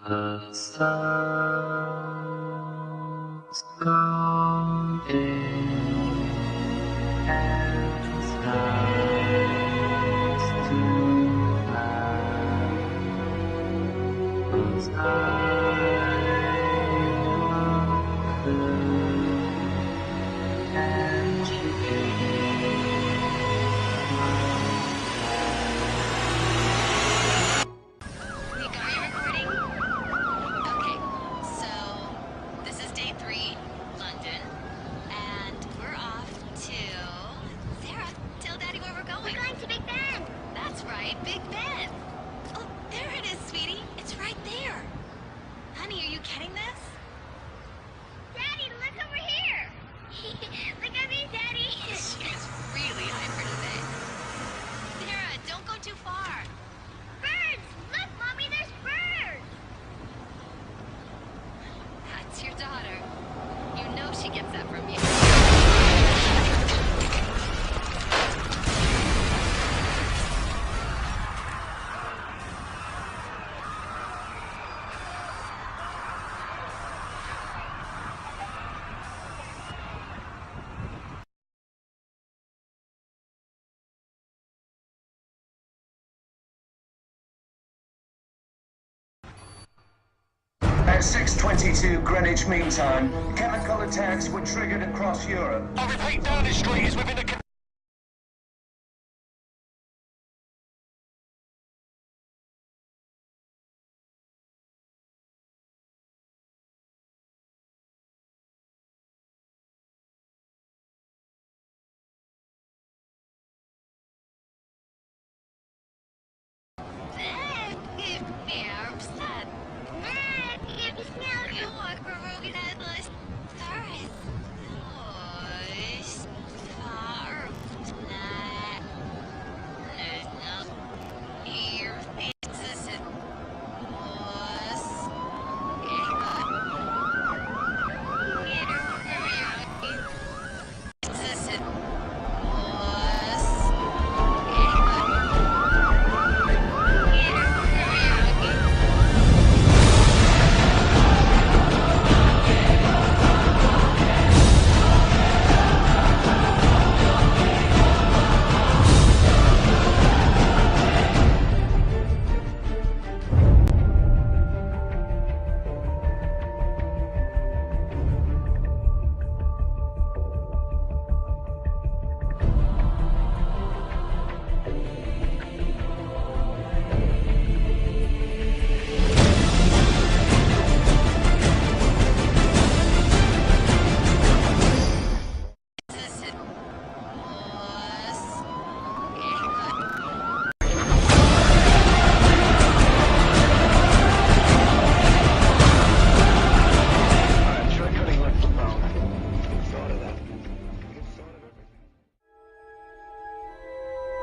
The sun's gone in and starts to light. 'Cause I love her and she Big Ben! Oh, there it is, sweetie. It's right there. Honey, are you getting this? Daddy, look over here! Look at me, Daddy! She is really hyper today. Sarah, don't go too far. Birds! Look, Mommy, there's birds! That's your daughter. You know she gets that from you. At 6:22 Greenwich Mean Time, chemical attacks were triggered across Europe. I repeat, Downing Street is within a...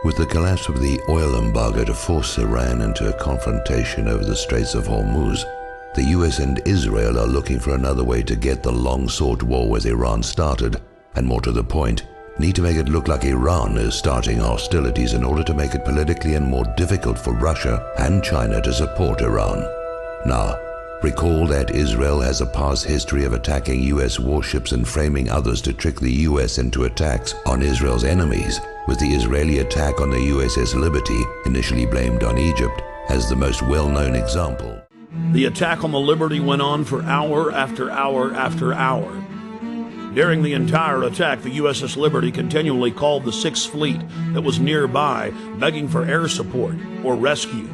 With the collapse of the oil embargo to force Iran into a confrontation over the Straits of Hormuz, the US and Israel are looking for another way to get the long-sought war with Iran started, and more to the point, need to make it look like Iran is starting hostilities in order to make it politically and more difficult for Russia and China to support Iran. Now, recall that Israel has a past history of attacking US warships and framing others to trick the US into attacks on Israel's enemies, with the Israeli attack on the USS Liberty, initially blamed on Egypt, as the most well-known example. The attack on the Liberty went on for hour after hour after hour. During the entire attack, the USS Liberty continually called the Sixth Fleet that was nearby, begging for air support or rescue.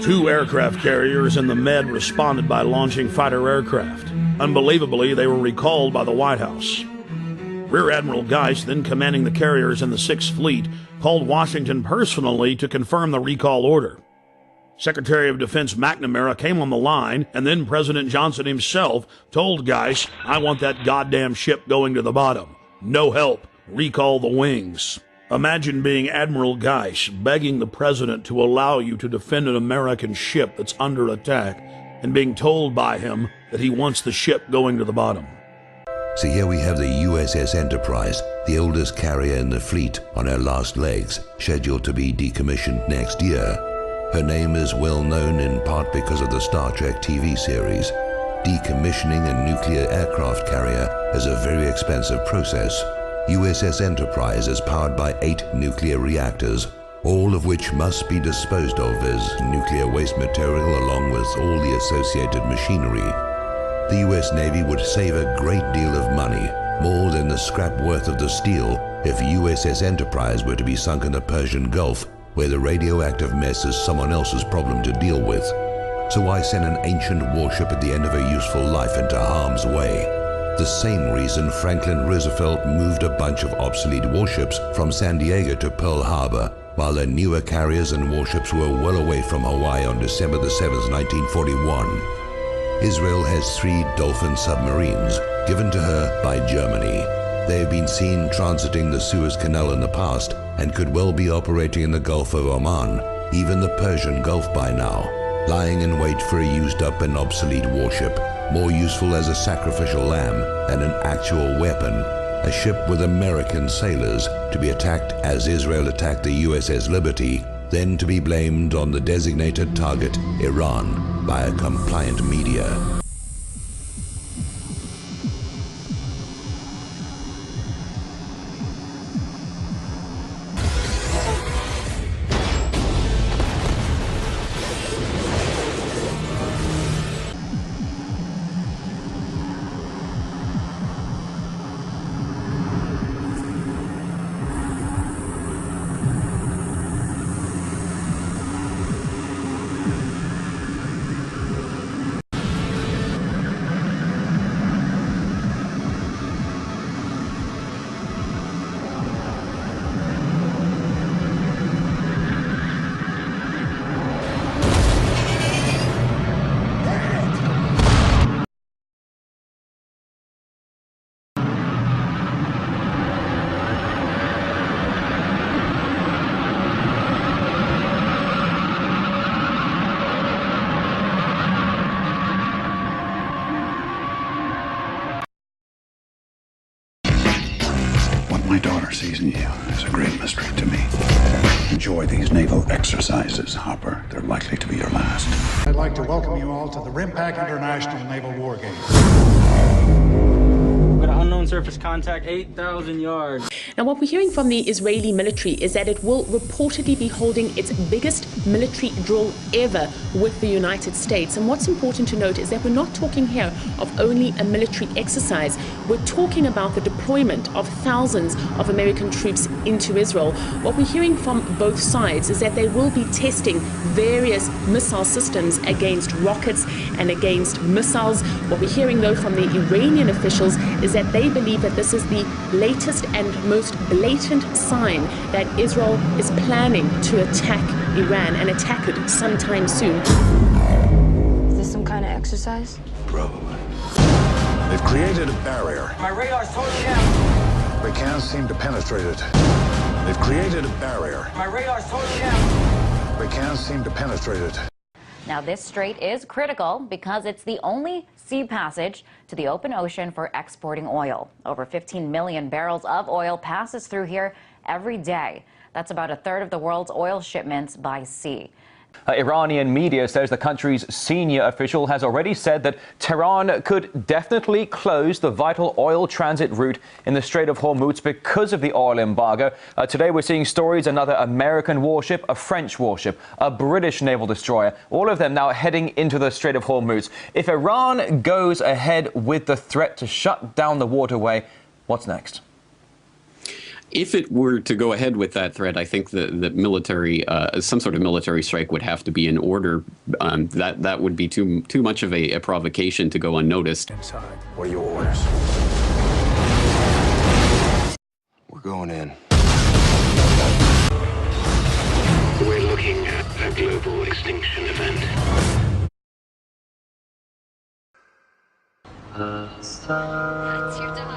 2 aircraft carriers in the Med responded by launching fighter aircraft. Unbelievably, they were recalled by the White House. Rear Admiral Geist, then commanding the carriers in the Sixth Fleet, called Washington personally to confirm the recall order. Secretary of Defense McNamara came on the line, and then President Johnson himself told Geist, "I want that goddamn ship going to the bottom. No help. Recall the wings." Imagine being Admiral Geist begging the president to allow you to defend an American ship that's under attack, and being told by him that he wants the ship going to the bottom. So here we have the USS Enterprise, the oldest carrier in the fleet, on her last legs, scheduled to be decommissioned next year. Her name is well known in part because of the Star Trek TV series. Decommissioning a nuclear aircraft carrier is a very expensive process. USS Enterprise is powered by 8 nuclear reactors, all of which must be disposed of as nuclear waste material along with all the associated machinery. The US Navy would save a great deal of money, more than the scrap worth of the steel, if USS Enterprise were to be sunk in the Persian Gulf, where the radioactive mess is someone else's problem to deal with. So why send an ancient warship at the end of a useful life into harm's way? The same reason Franklin Roosevelt moved a bunch of obsolete warships from San Diego to Pearl Harbor, while their newer carriers and warships were well away from Hawaii on December the 7th, 1941. Israel has 3 Dolphin submarines, given to her by Germany. They have been seen transiting the Suez Canal in the past and could well be operating in the Gulf of Oman, even the Persian Gulf by now, lying in wait for a used-up and obsolete warship, more useful as a sacrificial lamb than an actual weapon, a ship with American sailors to be attacked as Israel attacked the USS Liberty, then to be blamed on the designated target, Iran, by a compliant media. My daughter sees in you is a great mystery to me. Enjoy these naval exercises, Hopper. They're likely to be your last. I'd like to welcome you all to the RIMPAC International Naval War Games. We've got an unknown surface contact, 8,000 yards. Now, what we're hearing from the Israeli military is that it will reportedly be holding its biggest military drill ever with the United States. And what's important to note is that we're not talking here of only a military exercise. We're talking about the deployment of thousands of American troops into Israel. What we're hearing from both sides is that they will be testing various missile systems against rockets and against missiles. What we're hearing, though, from the Iranian officials is that they believe that this is the latest and most blatant sign that Israel is planning to attack Iran and attack it sometime soon. Is this some kind of exercise? Probably. They've created a barrier. My radar's totally down. They can't seem to penetrate it. They've created a barrier. My radar's totally down. They can't seem to penetrate it. Now, this strait is critical because it's the only sea passage to the open ocean for exporting oil. Over 15 million barrels of oil passes through here every day. That's about a third of the world's oil shipments by sea. Iranian media says the country's senior official has already said that Tehran could definitely close the vital oil transit route in the Strait of Hormuz because of the oil embargo. Today we're seeing stories: another American warship, a French warship, a British naval destroyer, all of them now heading into the Strait of Hormuz. If Iran goes ahead with the threat to shut down the waterway, what's next? If it were to go ahead with that threat, I think that military, some sort of military strike would have to be in order. That would be too much of a provocation to go unnoticed. Inside. What are your orders? We're going in. We're looking at a global extinction event. Stars.